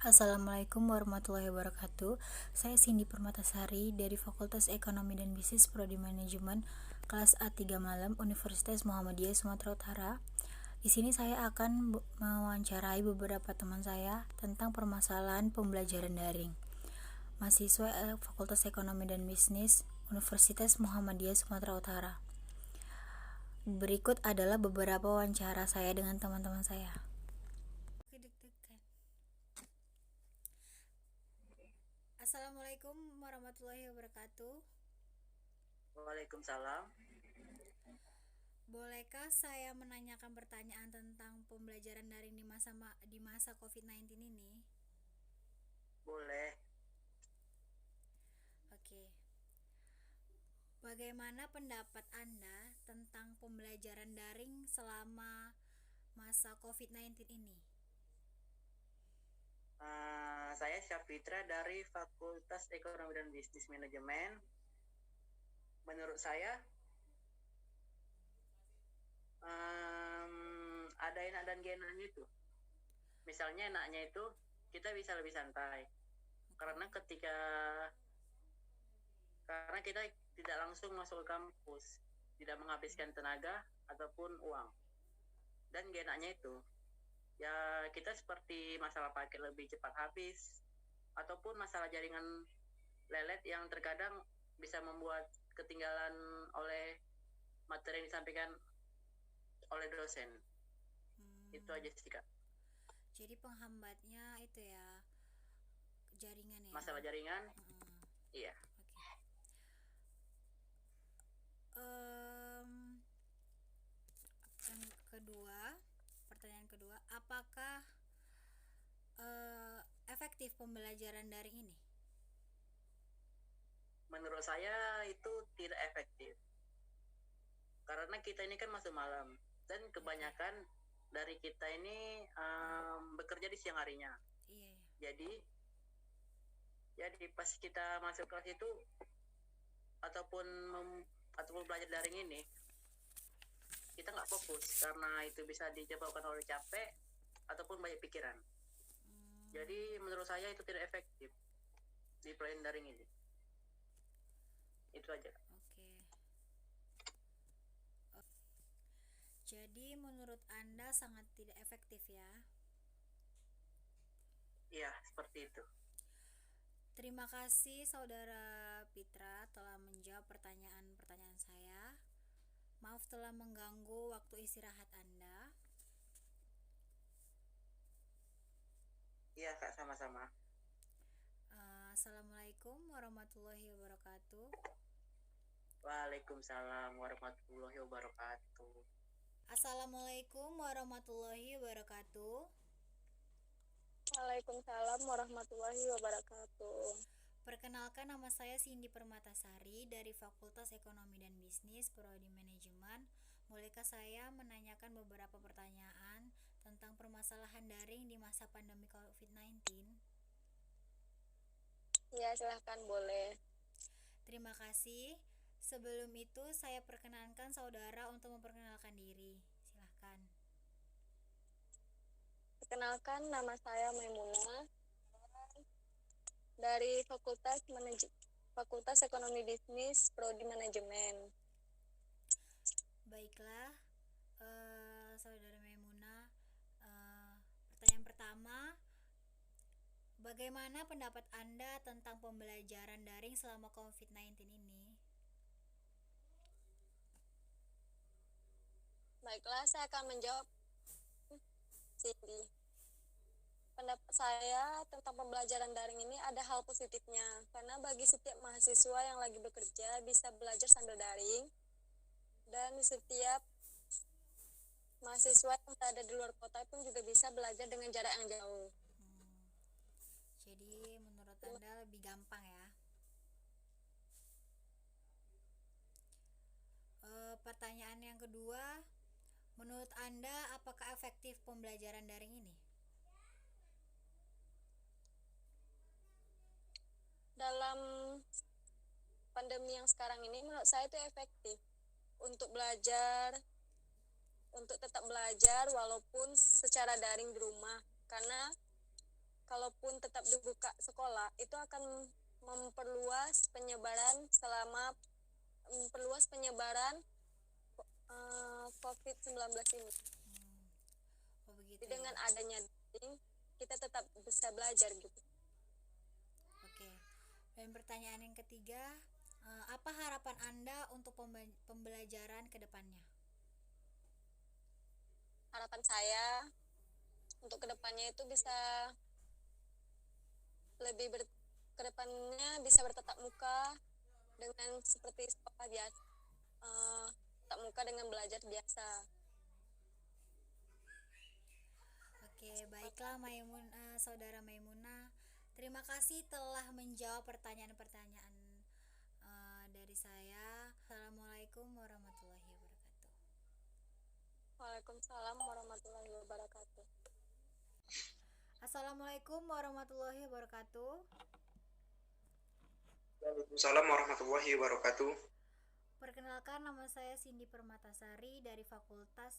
Assalamualaikum warahmatullahi wabarakatuh. Saya Cindy Permatasari dari Fakultas Ekonomi dan Bisnis Prodi Manajemen kelas A3 Malam Universitas Muhammadiyah Sumatera Utara. Di sini saya akan mewawancarai beberapa teman saya tentang permasalahan pembelajaran daring. Mahasiswa Fakultas Ekonomi dan Bisnis Universitas Muhammadiyah Sumatera Utara. Berikut adalah beberapa wawancara saya dengan teman-teman saya. Assalamualaikum warahmatullahi wabarakatuh. Waalaikumsalam. Bolehkah saya menanyakan pertanyaan tentang pembelajaran daring di masa COVID-19 ini? Boleh. Oke. Bagaimana pendapat Anda tentang pembelajaran daring selama masa COVID-19 ini? Saya Syafitra dari Fakultas Ekonomi dan Bisnis Manajemen. Menurut saya ada enak dan gak enaknya itu. Misalnya enaknya itu kita bisa lebih santai karena kita tidak langsung masuk ke kampus, tidak menghabiskan tenaga ataupun uang. Dan gak enaknya itu ya kita seperti masalah paket lebih cepat habis ataupun masalah jaringan lelet yang terkadang bisa membuat ketinggalan oleh materi yang disampaikan oleh dosen. Itu aja sih, Kak. Jadi penghambatnya itu ya, jaringan ya. Masalah jaringan. Iya. Pertanyaan kedua, apakah efektif pembelajaran daring ini? Menurut saya itu tidak efektif. Karena kita ini kan masuk malam dan kebanyakan dari kita ini bekerja di siang harinya. Iya. Jadi pas kita masuk kelas itu ataupun belajar daring ini kita nggak fokus karena itu bisa disebabkan oleh capek ataupun banyak pikiran. Jadi menurut saya itu tidak efektif di pelajaran daring ini. Itu aja. Jadi menurut Anda sangat tidak efektif ya? Iya, seperti itu. Terima kasih Saudara Pitra telah menjawab pertanyaan-pertanyaan saya. Maaf telah mengganggu waktu istirahat Anda. Iya, Kak, sama-sama. Assalamualaikum warahmatullahi wabarakatuh. Waalaikumsalam warahmatullahi wabarakatuh. Assalamualaikum warahmatullahi wabarakatuh. Waalaikumsalam warahmatullahi wabarakatuh. Perkenalkan, nama saya Cindy Permatasari dari Fakultas Ekonomi dan Bisnis Prodi Manajemen. Bolehkah saya menanyakan beberapa pertanyaan tentang permasalahan daring di masa pandemi COVID-19? Ya, silahkan, boleh. Terima kasih. Sebelum itu, saya perkenankan saudara untuk memperkenalkan diri. Silahkan. Perkenalkan, nama saya Maimunah dari Fakultas Ekonomi Bisnis Prodi Manajemen. Baiklah, saudara Maimunah. Pertanyaan pertama, bagaimana pendapat Anda tentang pembelajaran daring selama COVID-19 ini? Baiklah, saya akan menjawab. Cindy, pendapat saya tentang pembelajaran daring ini ada hal positifnya, karena bagi setiap mahasiswa yang lagi bekerja bisa belajar sambil daring, dan setiap mahasiswa yang berada di luar kota pun juga bisa belajar dengan jarak yang jauh. Jadi menurut Anda lebih gampang ya? Pertanyaan yang kedua, menurut Anda apakah efektif pembelajaran daring ini? Dalam pandemi yang sekarang ini menurut saya itu efektif untuk tetap belajar walaupun secara daring di rumah, karena kalaupun tetap dibuka sekolah itu akan memperluas penyebaran COVID-19 ini. Oh begitu Jadi ya. dengan adanya daring kita tetap bisa belajar gitu. Oke. Dan pertanyaan yang ketiga, apa harapan Anda untuk pembelajaran ke depannya? Harapan saya untuk kedepannya itu bisa kedepannya bisa bertatap muka dengan seperti sekolah biasa, tatap muka dengan belajar biasa. Oke, baiklah Saudara Maimuna. Terima kasih telah menjawab pertanyaan-pertanyaan dari saya. Assalamualaikum warahmatullahi wabarakatuh. Waalaikumsalam warahmatullahi wabarakatuh. Assalamualaikum warahmatullahi wabarakatuh. Waalaikumsalam warahmatullahi wabarakatuh. Perkenalkan, nama saya Cindy Permatasari dari Fakultas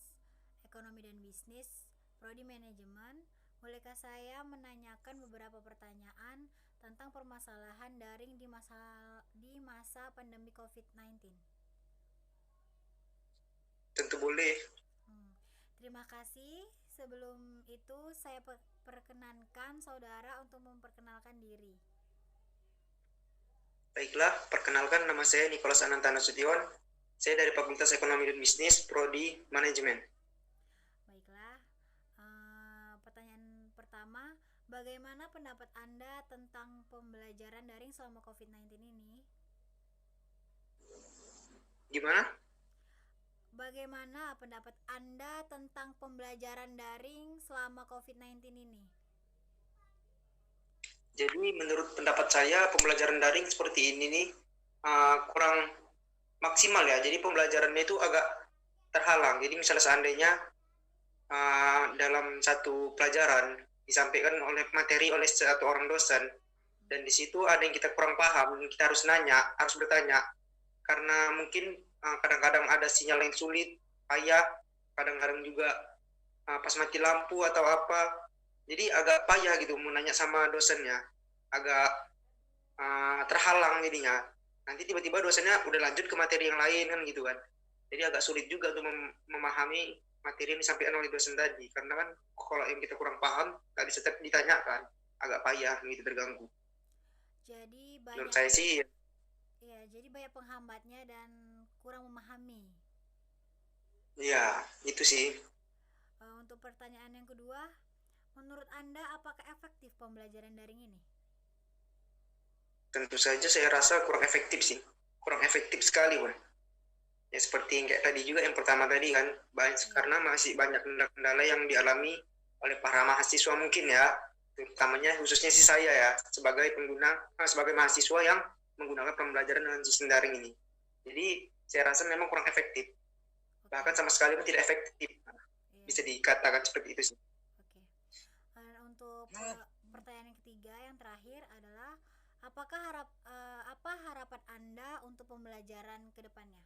Ekonomi dan Bisnis, Prodi Manajemen. Bolehkah saya menanyakan beberapa pertanyaan tentang permasalahan daring di masa pandemi COVID-19? Tentu boleh. Terima kasih. Sebelum itu saya perkenankan saudara untuk memperkenalkan diri. Baiklah, perkenalkan nama saya Nicholas Ananta Nasution. Saya dari Fakultas Ekonomi dan Bisnis, Prodi Manajemen. Baiklah, pertanyaan pertama, bagaimana pendapat Anda tentang pembelajaran daring selama COVID-19 ini? Gimana? Bagaimana pendapat Anda tentang pembelajaran daring selama COVID-19 ini? Jadi menurut pendapat saya pembelajaran daring seperti ini nih kurang maksimal ya. Jadi pembelajarannya itu agak terhalang. Jadi misalnya seandainya dalam satu pelajaran disampaikan oleh materi oleh satu orang dosen dan di situ ada yang kita kurang paham, kita harus bertanya karena mungkin kadang-kadang ada sinyal yang sulit, payah, kadang-kadang juga pas mati lampu atau apa. Jadi agak payah gitu mau nanya sama dosennya, agak terhalang jadinya. Nanti tiba-tiba dosennya udah lanjut ke materi yang lain kan gitu kan. Jadi agak sulit juga untuk memahami materi yang disampaikan oleh dosen tadi. Karena kan kalau yang kita kurang paham, nggak bisa ditanyakan, agak payah gitu, terganggu. Jadi Menurut saya sih. Ya, jadi banyak penghambatnya dan kurang memahami. Iya, itu sih. Untuk pertanyaan yang kedua, menurut Anda apakah efektif pembelajaran daring ini? Tentu saja saya rasa kurang efektif sih. Kurang efektif sekali, Bang. Ya seperti yang kayak tadi juga, yang pertama tadi kan, karena masih banyak kendala yang dialami oleh para mahasiswa mungkin ya, terutamanya khususnya sih saya ya, sebagai mahasiswa yang menggunakan pembelajaran dengan sistem daring ini. Jadi saya rasa memang kurang efektif. Bahkan sama sekali tidak efektif. Bisa dikatakan seperti itu sih. Oke. Untuk pertanyaan yang ketiga, yang terakhir adalah apa harapan Anda untuk pembelajaran ke depannya?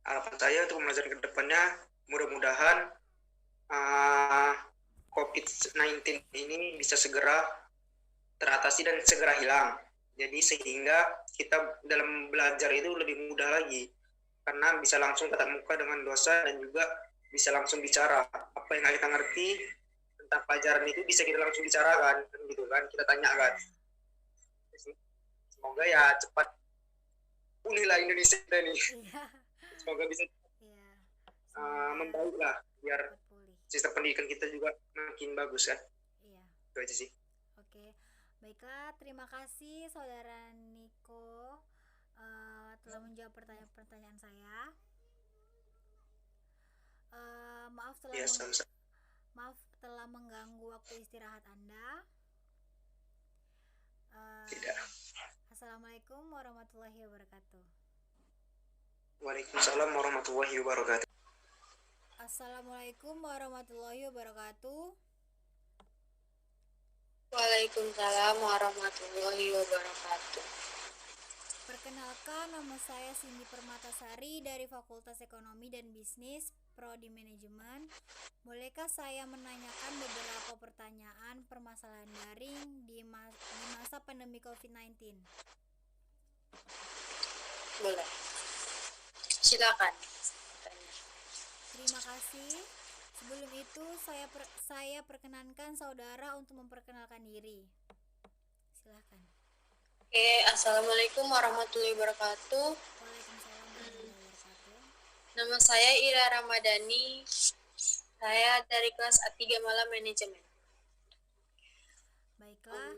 Harapan saya untuk pembelajaran ke depannya, mudah-mudahan COVID-19 ini bisa segera teratasi dan segera hilang. Jadi sehingga kita dalam belajar itu lebih mudah lagi, karena bisa langsung tatap muka dengan dosen dan juga bisa langsung bicara apa yang kita ngerti tentang pelajaran itu, bisa kita langsung bicarakan gitu kan, kita tanyakan. Semoga ya cepat pulihlah Indonesia ini. Semoga bisa membaik lah, biar sistem pendidikan kita juga makin bagus kan. Itu aja sih. Oke. Baiklah, terima kasih Saudara Niko telah menjawab pertanyaan saya. Maaf telah mengganggu waktu istirahat Anda. Tidak. Assalamualaikum warahmatullahi wabarakatuh. Waalaikumsalam warahmatullahi wabarakatuh. Assalamualaikum warahmatullahi wabarakatuh. Waalaikumsalam warahmatullahi wabarakatuh. Perkenalkan, nama saya Cindy Permatasari dari Fakultas Ekonomi dan Bisnis, Prodi Manajemen. Bolehkah saya menanyakan beberapa pertanyaan permasalahan daring di masa pandemi COVID-19? Boleh. Silakan. Terima kasih. Sebelum itu, saya perkenankan saudara untuk memperkenalkan diri. Silakan. Oke, Assalamualaikum warahmatullahi wabarakatuh. Waalaikumsalam warahmatullahi wabarakatuh. Nama saya Ira Ramadhani. Saya dari kelas A3 Malam Manajemen. Baiklah.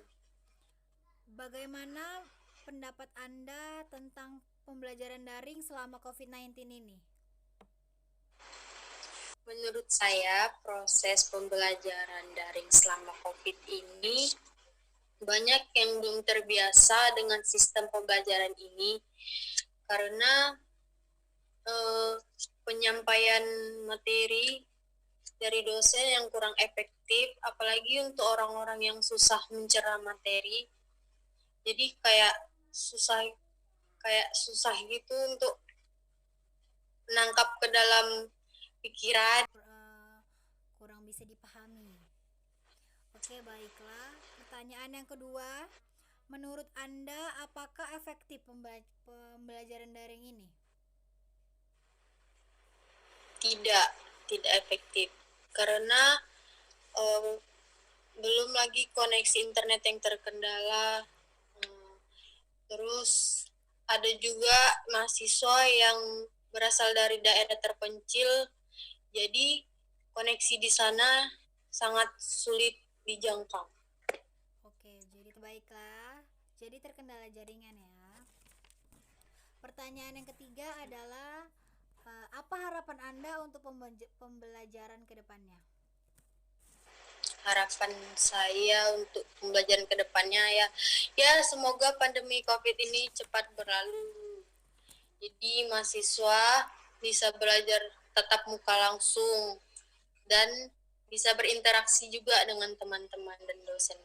Bagaimana pendapat Anda tentang pembelajaran daring selama COVID-19 ini? Menurut saya, proses pembelajaran daring selama COVID ini banyak yang belum terbiasa dengan sistem pembelajaran ini karena penyampaian materi dari dosen yang kurang efektif, apalagi untuk orang-orang yang susah mencerna materi. Jadi kayak susah gitu untuk menangkap ke dalam pikiran. Kurang bisa dipahami. Oke, baiklah. Pertanyaan yang kedua, menurut Anda apakah efektif pembelajaran daring ini? Tidak efektif karena belum lagi koneksi internet yang terkendala. Terus ada juga mahasiswa yang berasal dari daerah terpencil, jadi koneksi di sana sangat sulit dijangkau. Oke, jadi baiklah. Jadi terkendala jaringan ya. Pertanyaan yang ketiga adalah apa harapan Anda untuk pembelajaran ke depannya? Harapan saya untuk pembelajaran ke depannya ya semoga pandemi COVID ini cepat berlalu. Jadi mahasiswa bisa belajar tatap muka langsung dan bisa berinteraksi juga dengan teman-teman dan dosen.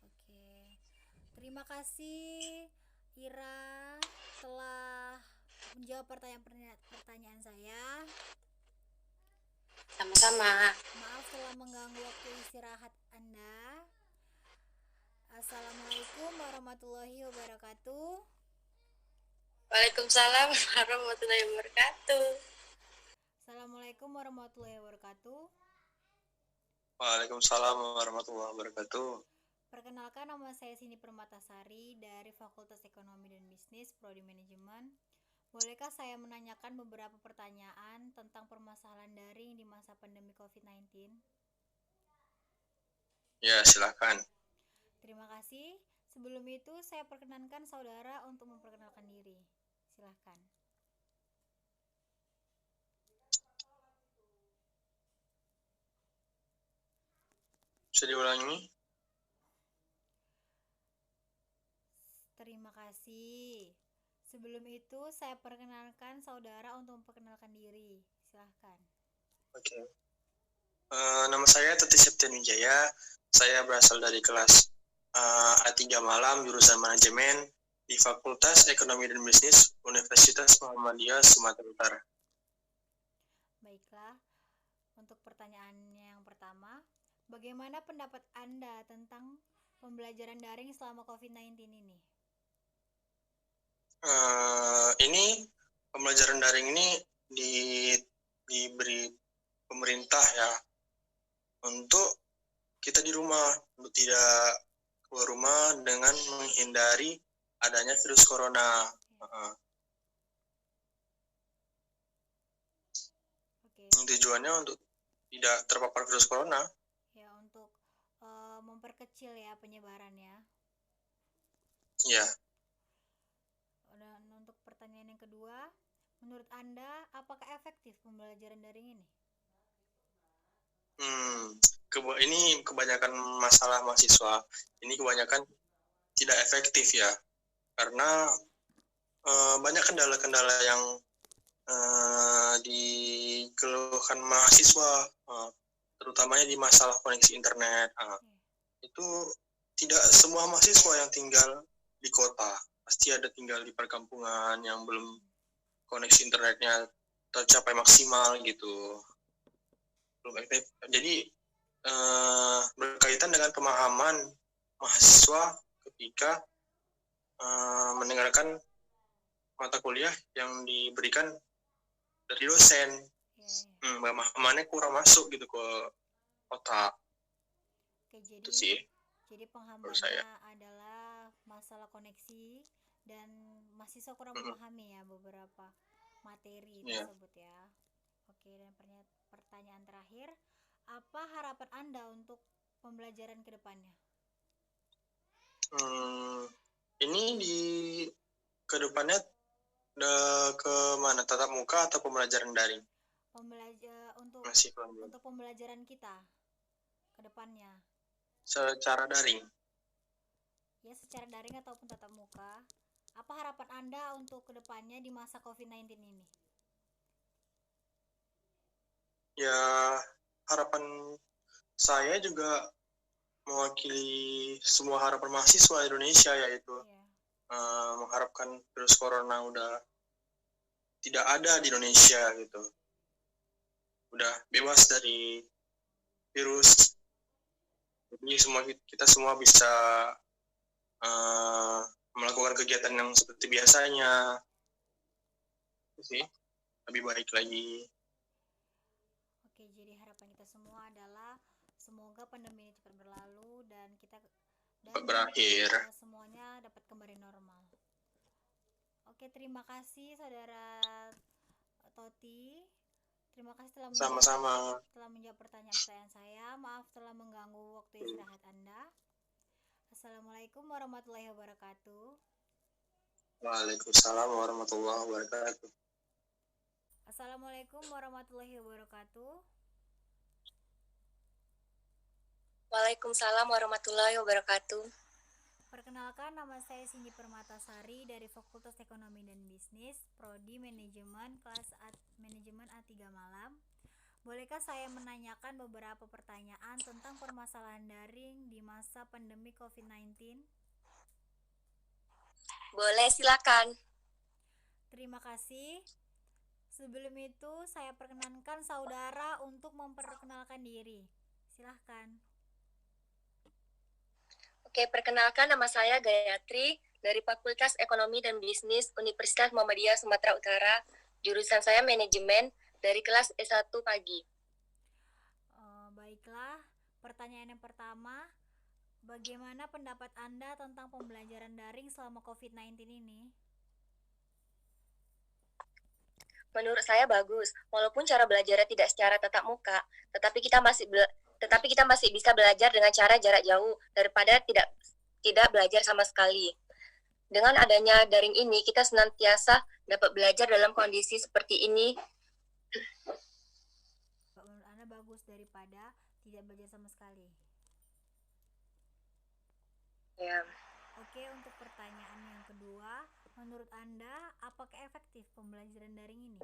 Oke. Terima kasih Ira telah menjawab pertanyaan saya. Sama-sama. Maaf telah mengganggu waktu istirahat Anda. Assalamualaikum warahmatullahi wabarakatuh. Waalaikumsalam warahmatullahi wabarakatuh. Assalamualaikum warahmatullahi wabarakatuh. Waalaikumsalam warahmatullahi wabarakatuh. Perkenalkan, nama saya Cindy Permatasari dari Fakultas Ekonomi dan Bisnis, Prodi Manajemen. Bolehkah saya menanyakan beberapa pertanyaan tentang permasalahan daring di masa pandemi COVID-19? Ya, silakan. Terima kasih. Sebelum itu, saya perkenankan saudara untuk memperkenalkan diri. Silakan. Bisa diulangi? Terima kasih. Sebelum itu, saya perkenalkan saudara untuk memperkenalkan diri. Silahkan. Oke. Nama saya Tuti Septian Wijaya. Saya berasal dari kelas A3 Malam, jurusan Manajemen di Fakultas Ekonomi dan Bisnis Universitas Muhammadiyah Sumatera Utara. Baiklah. Untuk pertanyaannya yang pertama, bagaimana pendapat Anda tentang pembelajaran daring selama COVID-19 ini? Ini pembelajaran daring ini diberi pemerintah ya untuk kita di rumah, untuk tidak keluar rumah dengan menghindari adanya virus corona. Oke. Tujuannya untuk tidak terpapar virus corona. Ya, untuk memperkecil ya penyebarannya. Ya. Dan untuk pertanyaan yang kedua, menurut Anda apakah efektif pembelajaran daring ini? Ini kebanyakan masalah mahasiswa. Ini kebanyakan tidak efektif ya, karena banyak kendala-kendala yang dikeluhkan mahasiswa, terutamanya di masalah koneksi internet. Itu tidak semua mahasiswa yang tinggal di kota pasti ada tinggal di perkampungan yang belum koneksi internetnya tercapai maksimal gitu, belum efektif. Jadi berkaitan dengan pemahaman mahasiswa ketika mendengarkan mata kuliah yang diberikan dari dosen. Pemahamannya kurang masuk gitu ke otak. Oke, Itu sih. jadi menurut saya. penghambatannya adalah masalah koneksi dan mahasiswa kurang Mm-mm. memahami ya beberapa materi Iya. tersebut ya. Oke, dan pertanyaan terakhir, apa harapan Anda untuk pembelajaran ke depannya? Ini di kedepannya ke mana? Tatap muka atau pembelajaran daring? Untuk pembelajaran kita ke depannya. Secara daring. Ya, secara daring ataupun tatap muka. Apa harapan Anda untuk ke depannya di masa COVID-19 ini? Ya, harapan saya juga mewakili semua harapan mahasiswa Indonesia, yaitu mengharapkan virus corona udah tidak ada di Indonesia gitu, udah bebas dari virus, jadi kita semua bisa melakukan kegiatan yang seperti biasanya, itu sih, lebih baik lagi. Oke, jadi harapan kita semua adalah semoga pandemi ini cepat berlalu dan berakhir. Semuanya dapat kembali normal. Oke, terima kasih Saudara Toti. Terima kasih telah menjawab pertanyaan saya. Maaf telah mengganggu waktu istirahat Anda. Assalamualaikum warahmatullahi wabarakatuh. Waalaikumsalam warahmatullahi wabarakatuh. Assalamualaikum warahmatullahi wabarakatuh. Waalaikumsalam warahmatullahi wabarakatuh. Perkenalkan, nama saya Cindy Permatasari dari Fakultas Ekonomi dan Bisnis, Prodi Manajemen, kelas Manajemen A3 Malam. Bolehkah saya menanyakan beberapa pertanyaan tentang permasalahan daring di masa pandemi COVID-19? Boleh, silakan. Terima kasih. Sebelum itu, saya perkenankan saudara untuk memperkenalkan diri. Silahkan. Oke, perkenalkan, nama saya Gayatri dari Fakultas Ekonomi dan Bisnis Universitas Muhammadiyah Sumatera Utara. Jurusan saya manajemen dari kelas S1 pagi. Baiklah, pertanyaan yang pertama, bagaimana pendapat Anda tentang pembelajaran daring selama COVID-19 ini? Menurut saya bagus, walaupun cara belajarnya tidak secara tatap muka, tetapi kita masih bisa belajar dengan cara jarak jauh daripada tidak belajar sama sekali. Dengan adanya daring ini, kita senantiasa dapat belajar dalam kondisi seperti ini. Menurut Anda bagus daripada tidak belajar sama sekali? Ya. Oke, untuk pertanyaan yang kedua, menurut Anda apakah efektif pembelajaran daring ini?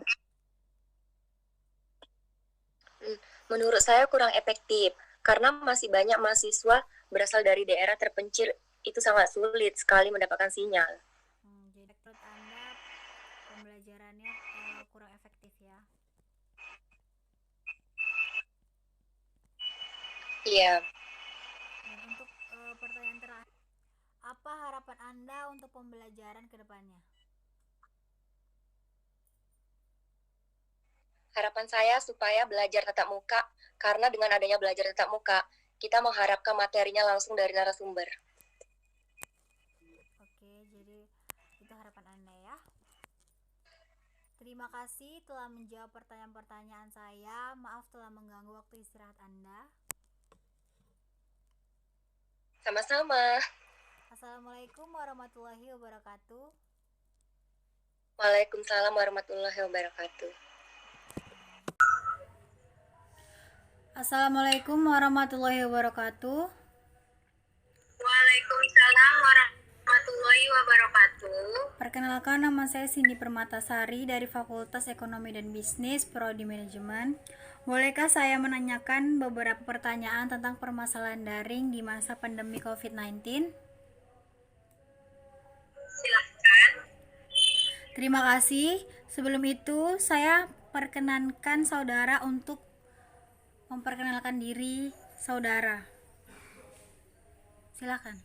Menurut saya kurang efektif, karena masih banyak mahasiswa berasal dari daerah terpencil, itu sangat sulit sekali mendapatkan sinyal. Jadi menurut Anda pembelajarannya kurang efektif ya? Iya. Dan untuk pertanyaan terakhir, apa harapan Anda untuk pembelajaran ke depannya? Harapan saya supaya belajar tatap muka, karena dengan adanya belajar tatap muka, kita mengharapkan materinya langsung dari narasumber. Oke, jadi itu harapan Anda ya. Terima kasih telah menjawab pertanyaan-pertanyaan saya. Maaf telah mengganggu waktu istirahat Anda. Sama-sama. Assalamualaikum warahmatullahi wabarakatuh. Waalaikumsalam warahmatullahi wabarakatuh. Assalamualaikum warahmatullahi wabarakatuh. Waalaikumsalam warahmatullahi wabarakatuh. Perkenalkan, nama saya Cindy Permatasari dari Fakultas Ekonomi dan Bisnis, Prodi Manajemen. Bolehkah saya menanyakan beberapa pertanyaan tentang permasalahan daring di masa pandemi COVID-19? Silakan. Terima kasih. Sebelum itu, saya perkenankan saudara untuk memperkenalkan diri saudara. Silakan.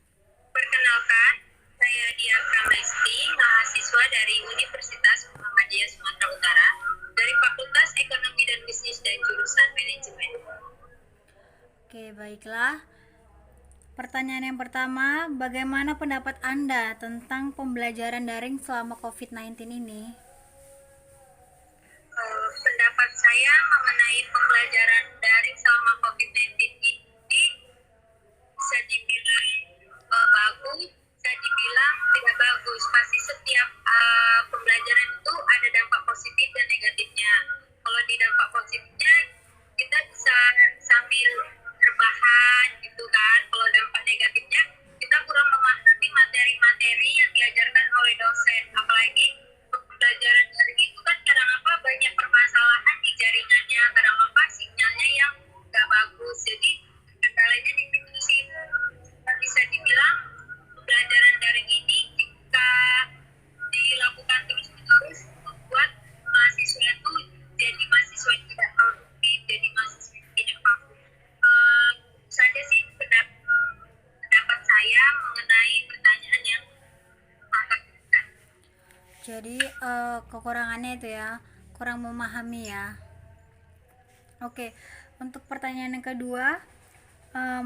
Perkenalkan, saya Dia Pramesti, mahasiswa dari Universitas Muhammadiyah Sumatera Utara, dari Fakultas Ekonomi dan Bisnis dan jurusan Manajemen. Oke, baiklah. Pertanyaan yang pertama, bagaimana pendapat Anda tentang pembelajaran daring selama COVID-19 ini? Pendapat saya mengenai pembelajaran daring selama COVID-19 ini bisa dibilang bagus, bisa dibilang tidak bagus. Pasti setiap pembelajaran itu ada dampak positif dan negatifnya. Kalau di dampak positifnya kita bisa sambil rebahan gitu kan. Kalau dampak negatifnya kita kurang memahami materi-materi yang diajarkan oleh dosen. Apalagi pembelajaran daring itu kan kadang apa banyak permasalahan di jaringannya, kadang apa sinyalnya yang nggak bagus. Jadi kendalanya di situ sih. Bisa dibilang pembelajaran daring ini jika dilakukan terus-menerus membuat mahasiswa itu jadi mahasiswa yang tidak produktif, jadi mahasiswa yang tidak mampu. Saja sih pendapat saya mengenai pertanyaan yang sangat besar. Jadi kekurangannya itu ya, kurang memahami ya. Oke, untuk pertanyaan yang kedua,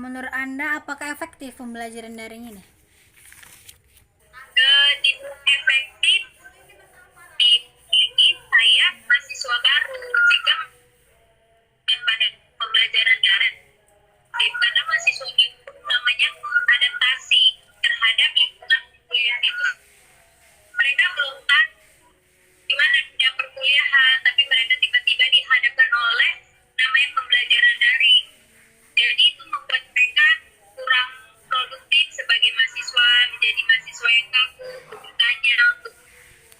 menurut Anda apakah efektif pembelajaran daring ini? Dibilang efektif ini saya mahasiswa baru jika pada pembelajaran daring karena mahasiswa itu namanya adaptasi terhadap lingkungan kuliah itu. Mereka belum tahu gimana dunia perkuliahan, tapi mereka tiba-tiba dihadapkan oleh namanya pembelajaran daring. Jadi itu membuat mereka kurang produktif sebagai mahasiswa, menjadi mahasiswa yang kaku, bertanya, untuk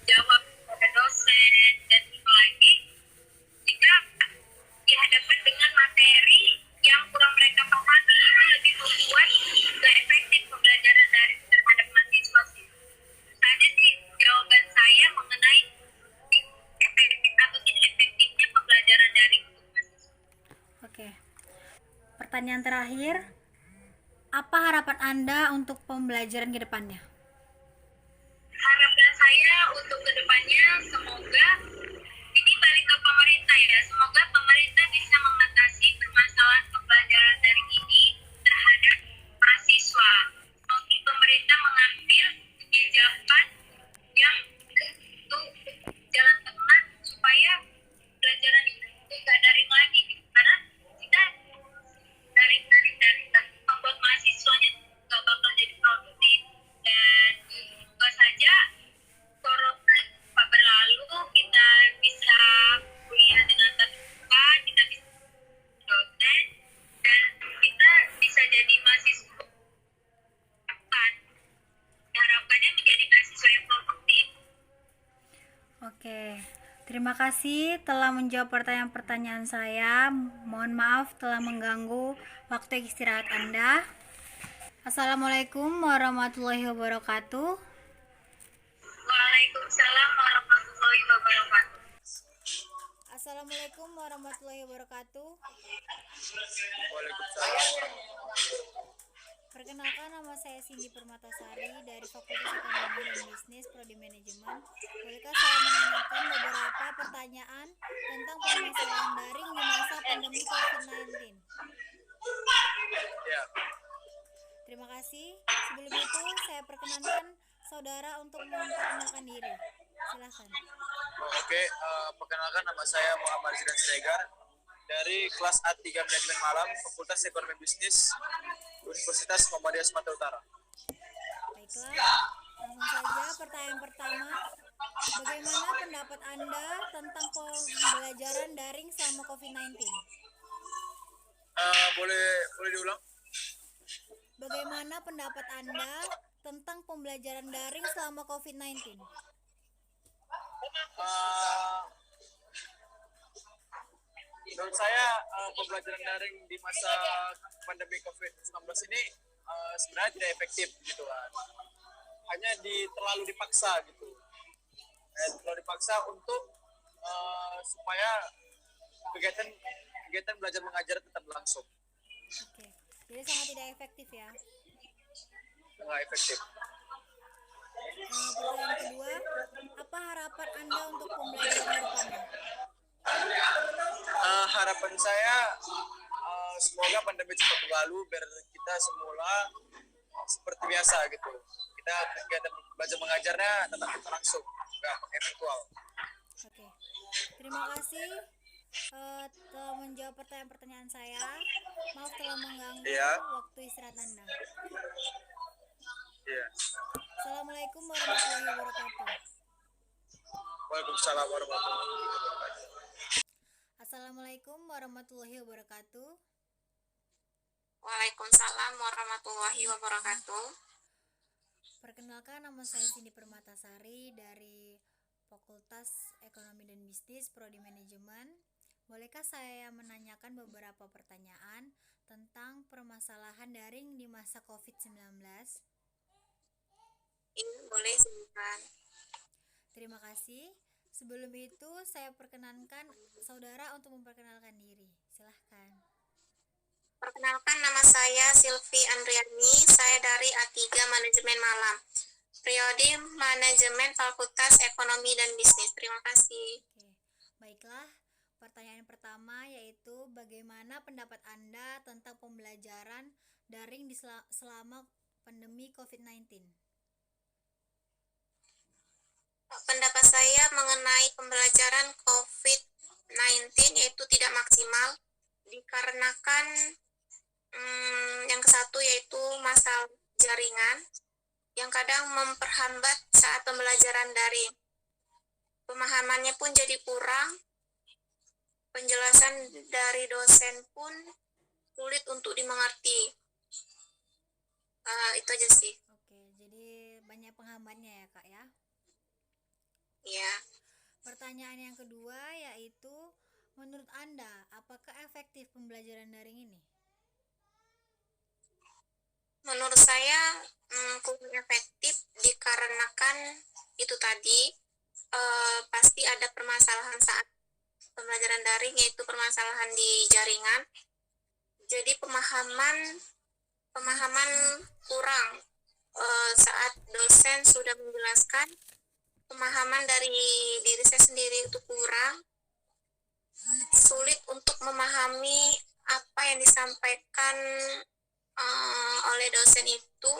jawab pada dosen, dan apalagi jika dihadapkan dengan materi yang kurang mereka pahami, itu lebih membuat gak efektif pembelajaran daring terhadap mahasiswa sih. Saja sih jawaban saya mengenai efektif atau tidak efektifnya pembelajaran daring untuk mahasiswa. Oke. Pertanyaan terakhir, apa harapan Anda untuk pembelajaran ke depannya? Harapan saya untuk kedepannya semoga ini balik ke pemerintah ya, semoga pemerintah bisa mengatasi permasalahan pembelajaran daring ini terhadap mahasiswa. Semoga pemerintah mengambil kebijakan yang itu jalan tengah supaya pelajaran itu tidak daring lagi, karena jika daring membuat mahasiswanya nggak bakal jadi produktif. Dan semoga saja corona cepat berlalu, kita bisa kuliah dengan tatap muka, kita bisa dosen, dan kita bisa jadi mahasiswa depan. Harapannya menjadi mahasiswa yang produktif. Oke, terima kasih telah menjawab pertanyaan-pertanyaan saya. Mohon maaf telah mengganggu waktu istirahat Anda. Assalamualaikum warahmatullahi wabarakatuh. Waalaikumsalam warahmatullahi wabarakatuh. Assalamualaikum warahmatullahi wabarakatuh. Perkenalkan, nama saya Cindy Permatasari dari Fakultas Ekonomi dan Bisnis Prodi Manajemen. Bolehkah saya menanyakan beberapa pertanyaan tentang permasalahan daring di masa pandemi COVID-19? Ya, Terima kasih. Sebelum itu, saya perkenankan saudara untuk memperkenalkan diri. Silakan. oke. Perkenalkan, nama saya Muhammad Zidan Siregar dari kelas A3 Manajemen Malam, Fakultas Ekonomi Bisnis, Universitas Muhammadiyah Sumatera Utara. Baiklah, langsung saja pertanyaan pertama. Bagaimana pendapat Anda tentang pembelajaran daring selama COVID-19? Boleh diulang? Bagaimana pendapat Anda tentang pembelajaran daring selama COVID-19? Menurut saya pembelajaran daring di masa pandemi COVID-19 ini sebenarnya tidak efektif gitu kan. Hanya terlalu dipaksa gitu. Kalau dipaksa untuk supaya kegiatan belajar mengajar tetap berlangsung. Oke, jadi sangat tidak efektif ya. Nggak efektif. Pertanyaan kedua, apa harapan Anda untuk pembelajaran ke depannya? Harapan saya semoga pandemi cepat berlalu biar kita semula seperti biasa gitu. Kita kegiatan belajar mengajarnya tetap langsung, nggak pakai virtual. Oke, terima kasih telah menjawab pertanyaan-pertanyaan saya. Maaf telah mengganggu waktu istirahat Anda. Iya. Assalamualaikum warahmatullahi wabarakatuh. Waalaikumsalam warahmatullahi wabarakatuh. Assalamualaikum warahmatullahi wabarakatuh. Waalaikumsalam warahmatullahi wabarakatuh. Perkenalkan, nama saya Cindy Permatasari dari Fakultas Ekonomi dan Bisnis Prodi Manajemen. Bolehkah saya menanyakan beberapa pertanyaan tentang permasalahan daring di masa COVID-19? Ini boleh silakan. Terima kasih. Sebelum itu, saya perkenankan saudara untuk memperkenalkan diri. Silahkan. Perkenalkan, nama saya Silvi Andriani. Saya dari A3 Manajemen Malam. Prodi Manajemen Fakultas Ekonomi dan Bisnis. Terima kasih. Oke, baiklah. Pertanyaan pertama yaitu bagaimana pendapat Anda tentang pembelajaran daring selama pandemi COVID-19? Pendapat saya mengenai pembelajaran COVID-19 yaitu tidak maksimal dikarenakan yang kesatu yaitu masalah jaringan yang kadang memperhambat saat pembelajaran daring. Pemahamannya pun jadi kurang, penjelasan dari dosen pun sulit untuk dimengerti. Itu aja sih. Oke, jadi banyak penghambatnya ya Kak ya? Iya. Pertanyaan yang kedua yaitu menurut Anda apakah efektif pembelajaran daring ini? Menurut saya kurang efektif dikarenakan itu tadi pasti ada permasalahan saat pembelajaran daring yaitu permasalahan di jaringan. Jadi pemahaman kurang saat dosen sudah menjelaskan, pemahaman dari diri saya sendiri itu kurang, sulit untuk memahami apa yang disampaikan oleh dosen itu.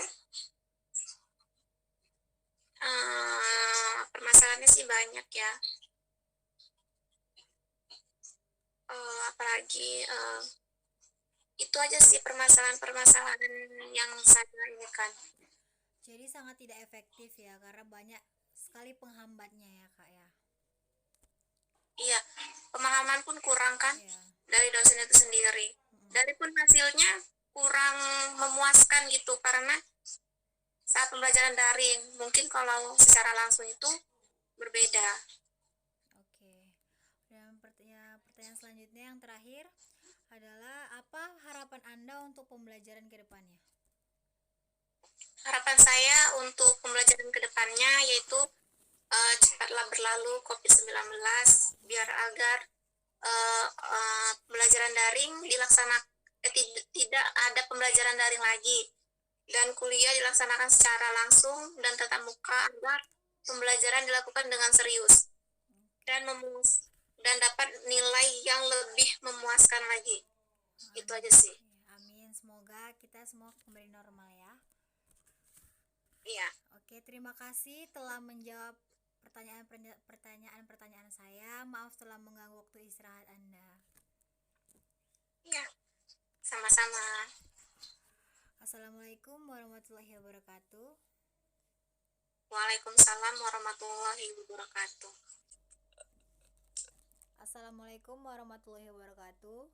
Permasalahannya sih banyak ya. Apalagi itu aja sih permasalahan yang saya inginkan. Jadi sangat tidak efektif ya karena banyak sekali penghambatnya ya Kak ya. Iya, pemahaman pun kurang kan Iya. dari dosen itu sendiri. Dari pun hasilnya kurang memuaskan gitu karena saat pembelajaran daring mungkin kalau secara langsung itu berbeda. Oke. Dan pertanyaan selanjutnya yang terakhir adalah apa harapan Anda untuk pembelajaran ke depannya? Harapan saya untuk pembelajaran ke depannya yaitu cepatlah berlalu COVID-19 biar agar pembelajaran daring dilaksanakan tidak ada pembelajaran daring lagi dan kuliah dilaksanakan secara langsung dan tatap muka agar pembelajaran dilakukan dengan serius dan dapat nilai yang lebih memuaskan lagi. Itu aja sih. Amin, semoga kita semua kembali normal ya. Iya. Oke, terima kasih telah menjawab pertanyaan saya. Maaf telah mengganggu waktu istirahat Anda. Iya. Sama-sama. Assalamualaikum warahmatullahi wabarakatuh. Waalaikumsalam warahmatullahi wabarakatuh. Assalamualaikum warahmatullahi wabarakatuh.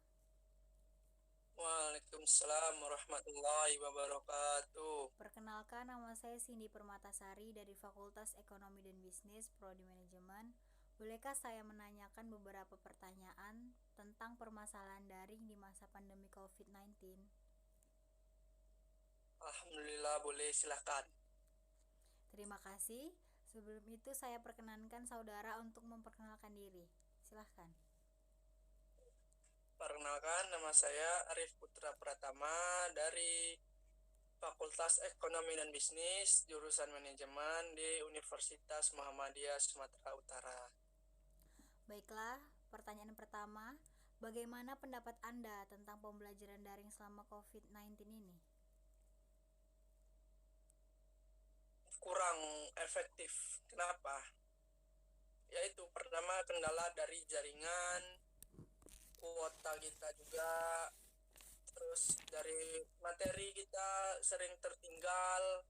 Waalaikumsalam warahmatullahi wabarakatuh. Perkenalkan, nama saya Cindy Permatasari dari Fakultas Ekonomi dan Bisnis Prodi Manajemen. Bolehkah saya menanyakan beberapa pertanyaan tentang permasalahan daring di masa pandemi COVID-19? Alhamdulillah, boleh, silakan. Terima kasih. Sebelum itu saya perkenankan saudara untuk memperkenalkan diri. Silahkan. Perkenalkan, nama saya Arif Putra Pratama dari Fakultas Ekonomi dan Bisnis, jurusan Manajemen di Universitas Muhammadiyah Sumatera Utara. Baiklah, pertanyaan pertama, bagaimana pendapat Anda tentang pembelajaran daring selama COVID-19 ini? Kurang efektif. Kenapa? Yaitu pertama kendala dari jaringan, kuota kita juga, terus dari materi kita sering tertinggal.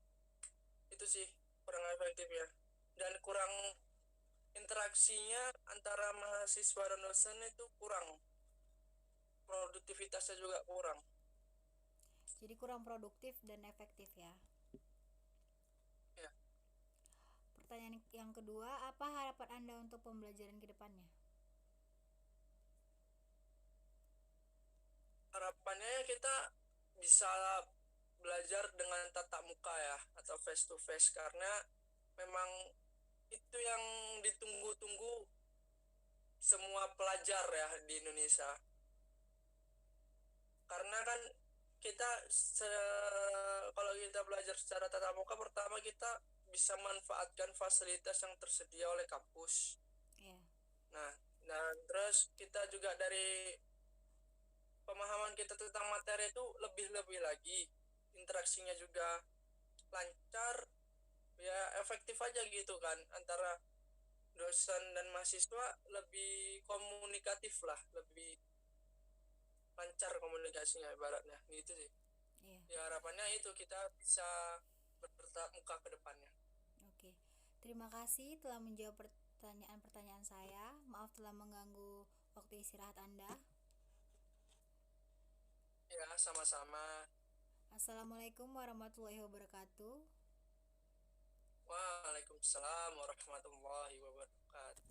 Itu sih kurang efektif ya. Dan kurang interaksinya antara mahasiswa dan dosen itu kurang. Produktivitasnya juga kurang. Jadi kurang produktif dan efektif ya. Ya. Pertanyaan yang kedua, apa harapan Anda untuk pembelajaran ke depannya? Harapannya kita bisa belajar dengan tatap muka ya, atau face to face, karena memang itu yang ditunggu-tunggu semua pelajar ya di Indonesia. Karena kan kita kalau kita belajar secara tatap muka, pertama kita bisa manfaatkan fasilitas yang tersedia oleh kampus. Yeah. Nah, dan terus kita juga dari pemahaman kita tentang materi itu lebih lagi, interaksinya juga lancar, ya efektif aja gitu kan, antara dosen dan mahasiswa lebih komunikatif lah, lebih lancar komunikasinya ibaratnya gitu sih. Yeah. Ya harapannya itu kita bisa bertatap muka ke depannya. Oke. Terima kasih telah menjawab pertanyaan-pertanyaan saya. Maaf telah mengganggu waktu istirahat Anda. Ya, sama-sama. Assalamualaikum warahmatullahi wabarakatuh. Waalaikumsalam warahmatullahi wabarakatuh.